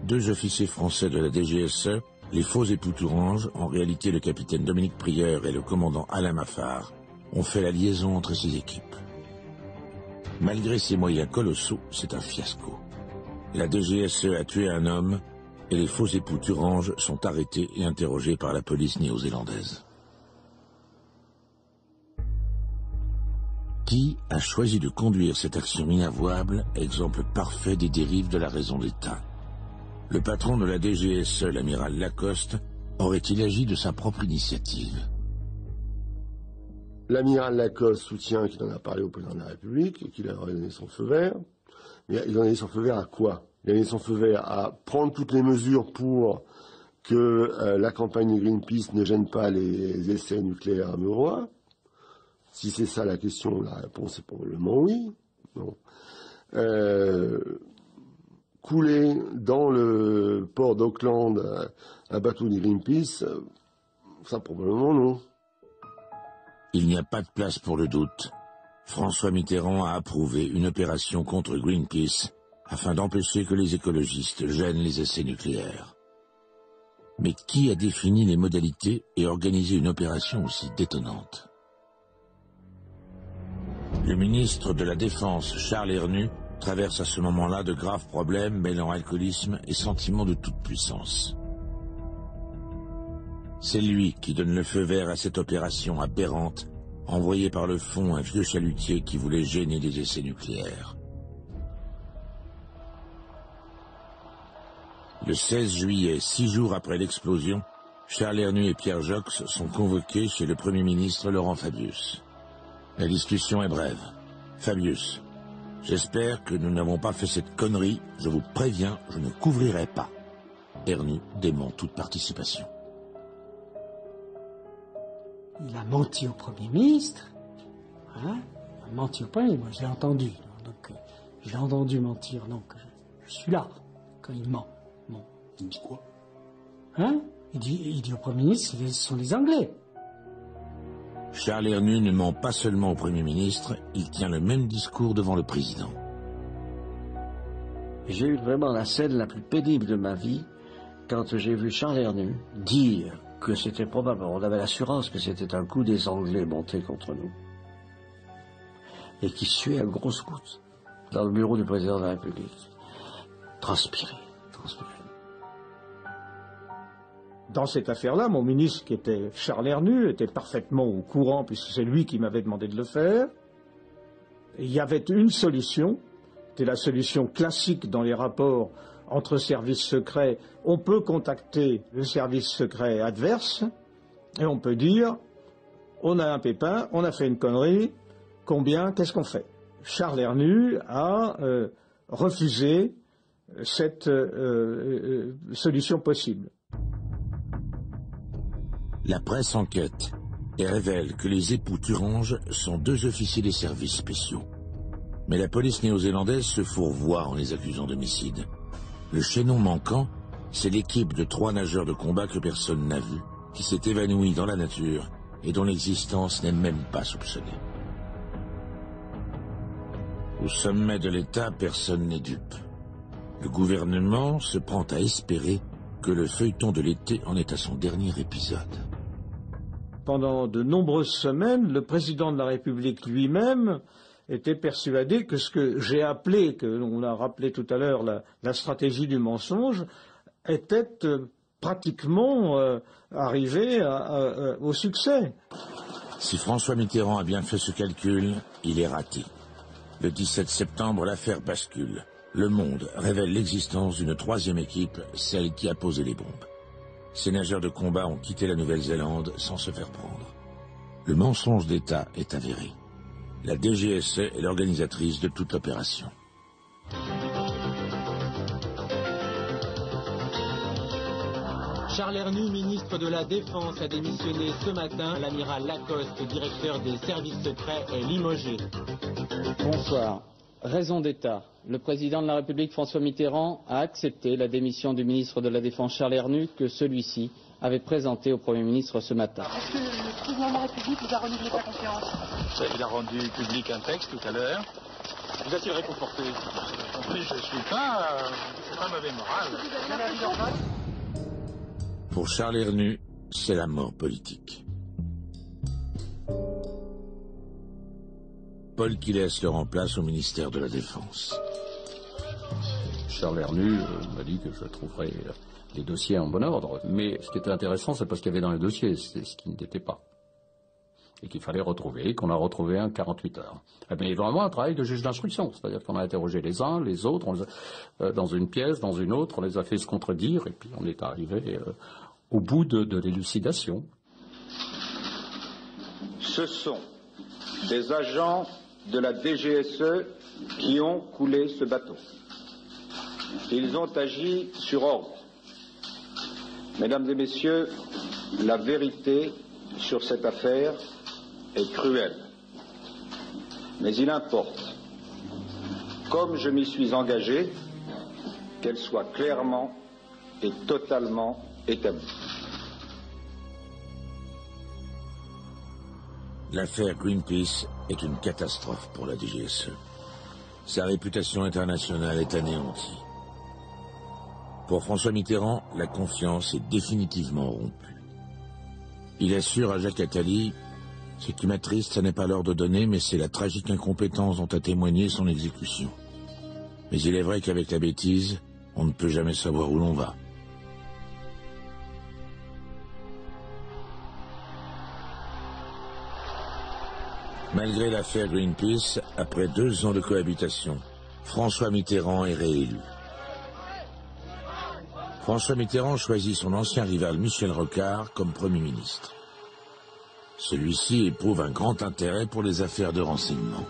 2 officiers français de la DGSE, les faux époux Tourange, en réalité le capitaine Dominique Prieur et le commandant Alain Maffard, ont fait la liaison entre ces équipes. Malgré ces moyens colossaux, c'est un fiasco. La DGSE a tué un homme et les faux époux Tourange sont arrêtés et interrogés par la police néo-zélandaise. Qui a choisi de conduire cette action inavouable, exemple parfait des dérives de la raison d'État? Le patron de la DGSE, l'amiral Lacoste, aurait-il agi de sa propre initiative? L'amiral Lacoste soutient qu'il en a parlé au président de la République et qu'il a donné son feu vert. Mais il a donné son feu vert à quoi? Il a donné son feu vert à prendre toutes les mesures pour que la campagne de Greenpeace ne gêne pas les essais nucléaires à Mururoa. Si c'est ça la question, la réponse est probablement oui. Non. Couler dans le port d'Auckland un bateau de Greenpeace, ça probablement non. Il n'y a pas de place pour le doute. François Mitterrand a approuvé une opération contre Greenpeace afin d'empêcher que les écologistes gênent les essais nucléaires. Mais qui a défini les modalités et organisé une opération aussi détonnante? Le ministre de la Défense, Charles Hernu, traverse à ce moment-là de graves problèmes mêlant alcoolisme et sentiment de toute puissance. C'est lui qui donne le feu vert à cette opération aberrante, envoyée par le fond un vieux chalutier qui voulait gêner des essais nucléaires. Le 16 juillet, 6 jours après l'explosion, Charles Hernu et Pierre Jox sont convoqués chez le Premier ministre Laurent Fabius. La discussion est brève. Fabius: j'espère que nous n'avons pas fait cette connerie, je vous préviens, je ne couvrirai pas. Hernu dément toute participation. Il a menti au Premier ministre. Hein? Il a menti au Premier ministre, moi je l'ai entendu. Donc je l'ai entendu mentir, donc je suis là quand il ment. Bon. Il dit quoi? Hein? Il dit au Premier ministre, ce sont les Anglais. Charles Hernu ne ment pas seulement au Premier ministre, il tient le même discours devant le président. J'ai eu vraiment la scène la plus pénible de ma vie quand j'ai vu Charles Hernu dire que c'était probable, on avait l'assurance que c'était un coup des Anglais montés contre nous, et qui suait à grosses gouttes dans le bureau du président de la République. Transpiré. Dans cette affaire-là, mon ministre, qui était Charles Hernu, était parfaitement au courant, puisque c'est lui qui m'avait demandé de le faire. Il y avait une solution, c'est la solution classique dans les rapports entre services secrets. On peut contacter le service secret adverse et on peut dire on a un pépin, on a fait une connerie, combien, qu'est-ce qu'on fait? Charles Hernu a refusé cette solution possible. La presse enquête et révèle que les époux Thurange sont 2 officiers des services spéciaux. Mais la police néo-zélandaise se fourvoie en les accusant d'homicide. Le chaînon manquant, c'est l'équipe de 3 nageurs de combat que personne n'a vu, qui s'est évanouie dans la nature et dont l'existence n'est même pas soupçonnée. Au sommet de l'État, personne n'est dupe. Le gouvernement se prend à espérer que le feuilleton de l'été en est à son dernier épisode. Pendant de nombreuses semaines, le président de la République lui-même était persuadé que ce que j'ai appelé, que l'on a rappelé tout à l'heure, la stratégie du mensonge, était pratiquement arrivé au succès. Si François Mitterrand a bien fait ce calcul, il est raté. Le 17 septembre, l'affaire bascule. Le Monde révèle l'existence d'une 3e équipe, celle qui a posé les bombes. Ces nageurs de combat ont quitté la Nouvelle-Zélande sans se faire prendre. Le mensonge d'État est avéré. La DGSE est l'organisatrice de toute l'opération. Charles Hernu, ministre de la Défense, a démissionné ce matin. L'amiral Lacoste, directeur des services secrets, est limogé. Bonsoir. Raison d'État. Le président de la République, François Mitterrand, a accepté la démission du ministre de la Défense, Charles Hernu, que celui-ci avait présenté au Premier ministre ce matin. Est-ce que le président de la République vous a renouvelé sa confiance? Il a rendu public un texte tout à l'heure. Vous a-t-il réconforté? Je ne suis pas mauvais moral. Pour Charles Hernu, c'est la mort politique. Paul Quilles le remplace au ministère de la Défense. Charles Hernu m'a dit que je trouverais les dossiers en bon ordre. Mais ce qui était intéressant, c'est parce qu'il y avait dans les dossiers, c'est ce qui n'était pas. Et qu'il fallait retrouver, qu'on a retrouvé un 48 heures. Mais vraiment un travail de juge d'instruction, c'est-à-dire qu'on a interrogé les uns, les autres, dans une pièce, dans une autre, on les a fait se contredire, et puis on est arrivé au bout de l'élucidation. Ce sont des agents de la DGSE qui ont coulé ce bateau. Ils ont agi sur ordre. Mesdames et messieurs, la vérité sur cette affaire est cruelle. Mais il importe, comme je m'y suis engagé, qu'elle soit clairement et totalement établie. L'affaire Greenpeace est une catastrophe pour la DGSE. Sa réputation internationale est anéantie. Pour François Mitterrand, la confiance est définitivement rompue. Il assure à Jacques Attali « Ce qui m'attriste, ce n'est pas l'ordre donné, mais c'est la tragique incompétence dont a témoigné son exécution. Mais il est vrai qu'avec la bêtise, on ne peut jamais savoir où l'on va. » Malgré l'affaire Greenpeace, après 2 ans de cohabitation, François Mitterrand est réélu. François Mitterrand choisit son ancien rival Michel Rocard comme Premier ministre. Celui-ci éprouve un grand intérêt pour les affaires de renseignement.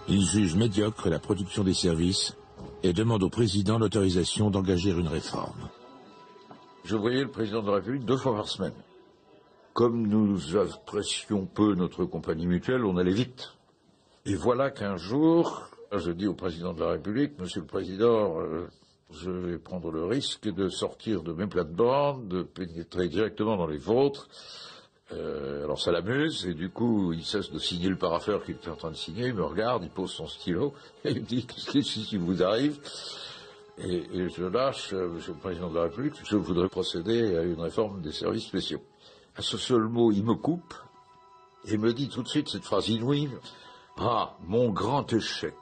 Il juge médiocre la production des services et demande au président l'autorisation d'engager une réforme. Je voyais le président de la République 2 fois par semaine. Comme nous apprécions peu notre compagnie mutuelle, on allait vite. Et voilà qu'un jour, je dis au président de la République, Monsieur le Président, je vais prendre le risque de sortir de mes plates-bandes, de pénétrer directement dans les vôtres. Alors ça l'amuse, et du coup, il cesse de signer le parapheur qu'il était en train de signer, il me regarde, il pose son stylo, et il me dit, qu'est-ce qui vous arrive? Et je lâche, Monsieur le Président de la République, je voudrais procéder à une réforme des services spéciaux. À ce seul mot, il me coupe et me dit tout de suite cette phrase inouïe. « Ah, mon grand échec !»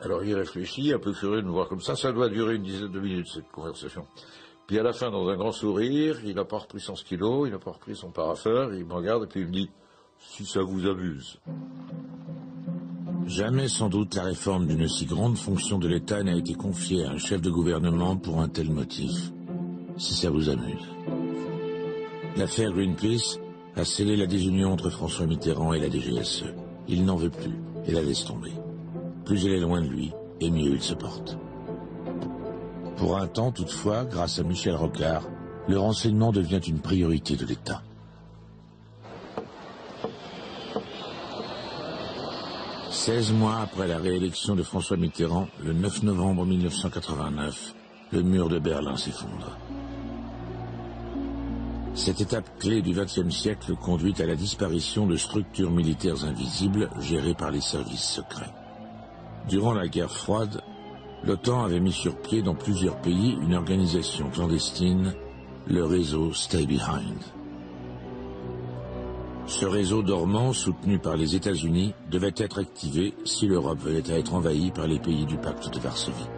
Alors il réfléchit, un peu curieux de me voir comme ça. Ça doit durer une dizaine de minutes, cette conversation. Puis à la fin, dans un grand sourire, il n'a pas repris son stylo, il n'a pas repris son parapheur, il me regarde et puis il me dit « Si ça vous amuse ». Jamais sans doute la réforme d'une si grande fonction de l'État n'a été confiée à un chef de gouvernement pour un tel motif, si ça vous amuse. L'affaire Greenpeace a scellé la désunion entre François Mitterrand et la DGSE. Il n'en veut plus et la laisse tomber. Plus elle est loin de lui, et mieux il se porte. Pour un temps, toutefois, grâce à Michel Rocard, le renseignement devient une priorité de l'État. « 16 mois après la réélection de François Mitterrand, le 9 novembre 1989, le mur de Berlin s'effondre. Cette étape clé du XXe siècle conduit à la disparition de structures militaires invisibles gérées par les services secrets. Durant la guerre froide, l'OTAN avait mis sur pied dans plusieurs pays une organisation clandestine, le réseau Stay Behind. Ce réseau dormant, soutenu par les États-Unis, devait être activé si l'Europe venait à être envahie par les pays du pacte de Varsovie.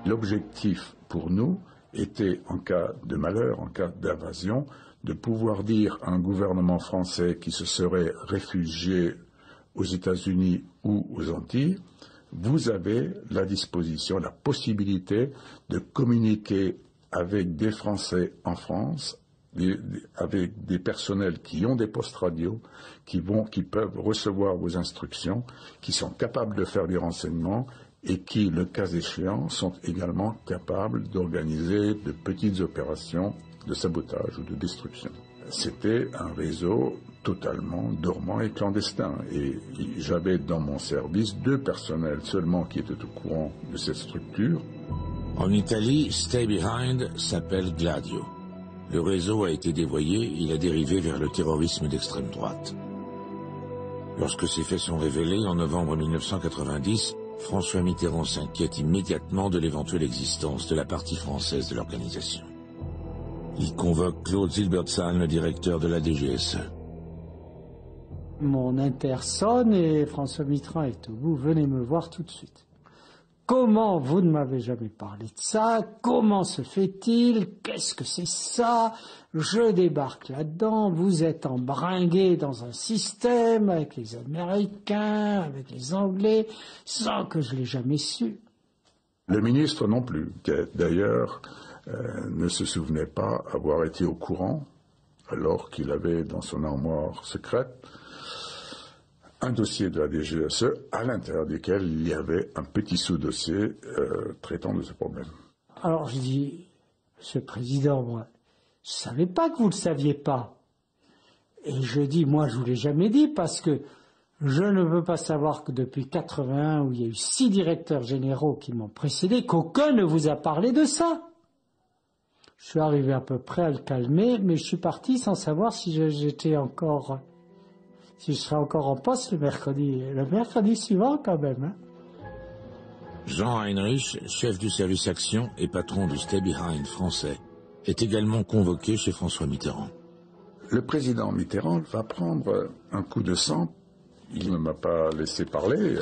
L'objectif pour nous était, en cas de malheur, en cas d'invasion, de pouvoir dire à un gouvernement français qui se serait réfugié aux États-Unis ou aux Antilles, vous avez la disposition, la possibilité de communiquer avec des Français en France, avec des personnels qui ont des postes radio, qui peuvent recevoir vos instructions, qui sont capables de faire des renseignements et qui, le cas échéant, sont également capables d'organiser de petites opérations de sabotage ou de destruction. C'était un réseau totalement dormant et clandestin. Et j'avais dans mon service 2 personnels seulement qui étaient au courant de cette structure. En Italie, Stay Behind s'appelle Gladio. Le réseau a été dévoyé, il a dérivé vers le terrorisme d'extrême droite. Lorsque ces faits sont révélés, en novembre 1990, François Mitterrand s'inquiète immédiatement de l'éventuelle existence de la partie française de l'organisation. Il convoque Claude Zilbertsahn, le directeur de la DGSE. Mon inter sonne et François Mitterrand est au bout. Venez me voir tout de suite. Comment vous ne m'avez jamais parlé de ça? Comment se fait-il? Qu'est-ce que c'est ça? Je débarque là-dedans, vous êtes embringué dans un système avec les Américains, avec les Anglais, sans que je l'ai jamais su. Le ministre non plus, qui d'ailleurs ne se souvenait pas avoir été au courant, alors qu'il avait dans son armoire secrète un dossier de la DGSE à l'intérieur duquel il y avait un petit sous-dossier traitant de ce problème. Alors je dis, Monsieur le Président, moi, je ne savais pas que vous ne le saviez pas. Et je dis, moi, je ne vous l'ai jamais dit parce que je ne veux pas savoir que depuis 81, où il y a eu 6 directeurs généraux qui m'ont précédé, qu'aucun ne vous a parlé de ça. Je suis arrivé à peu près à le calmer, mais je suis parti sans savoir si j'étais encore... si je serais encore en poste le mercredi suivant quand même. Hein. Jean Heinrich, chef du service action et patron du Stay Behind français, est également convoqué chez François Mitterrand. Le président Mitterrand va prendre un coup de sang. Il ne m'a pas laissé parler.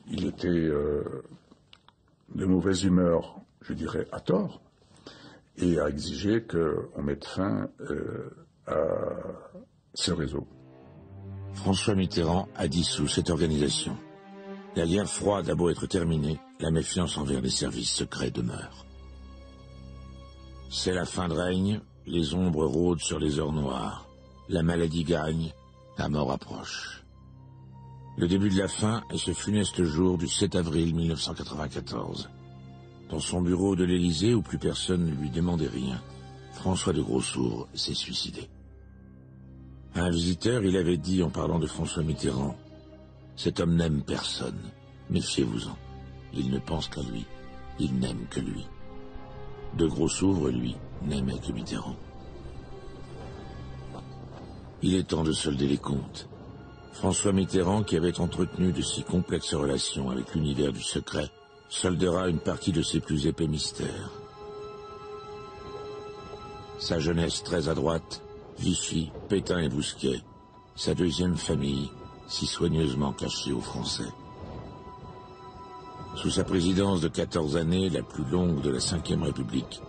Il était de mauvaise humeur, je dirais à tort, et a exigé qu'on mette fin à ce réseau. François Mitterrand a dissous cette organisation. La guerre froide a beau être terminée, la méfiance envers les services secrets demeure. C'est la fin de règne, les ombres rôdent sur les heures noires, la maladie gagne, la mort approche. Le début de la fin est ce funeste jour du 7 avril 1994. Dans son bureau de l'Élysée, où plus personne ne lui demandait rien, François de Grossouvre s'est suicidé. À un visiteur, il avait dit en parlant de François Mitterrand, « Cet homme n'aime personne, méfiez-vous-en. Il ne pense qu'à lui, il n'aime que lui. » De Grossouvre, lui, n'aimait que Mitterrand. Il est temps de solder les comptes. François Mitterrand, qui avait entretenu de si complexes relations avec l'univers du secret, soldera une partie de ses plus épais mystères. Sa jeunesse très à droite, Vichy, Pétain et Bousquet, sa deuxième famille, si soigneusement cachée aux Français. Sous sa présidence de 14 années, la plus longue de la Ve République,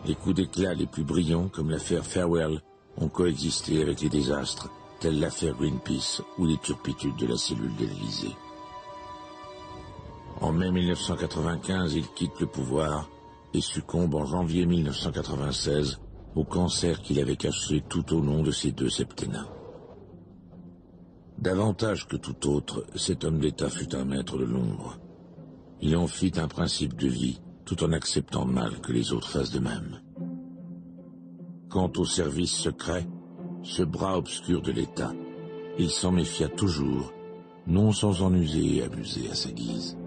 les coups d'éclat les plus brillants, comme l'affaire Farewell, ont coexisté avec les désastres telle l'affaire Greenpeace ou les turpitudes de la cellule de l'Élysée. En mai 1995, il quitte le pouvoir et succombe en janvier 1996 au cancer qu'il avait caché tout au long de ses 2 septennats. Davantage que tout autre, cet homme d'État fut un maître de l'ombre. Il en fit un principe de vie, tout en acceptant mal que les autres fassent de même. Quant au service secret, ce bras obscur de l'État, il s'en méfia toujours, non sans en user et abuser à sa guise.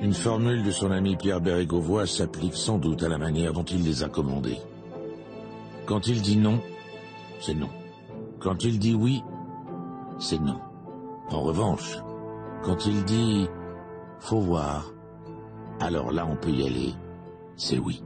Une formule de son ami Pierre Bérégovoy s'applique sans doute à la manière dont il les a commandés. Quand il dit non, c'est non. Quand il dit oui, c'est non. En revanche, quand il dit « faut voir », alors là on peut y aller, c'est oui.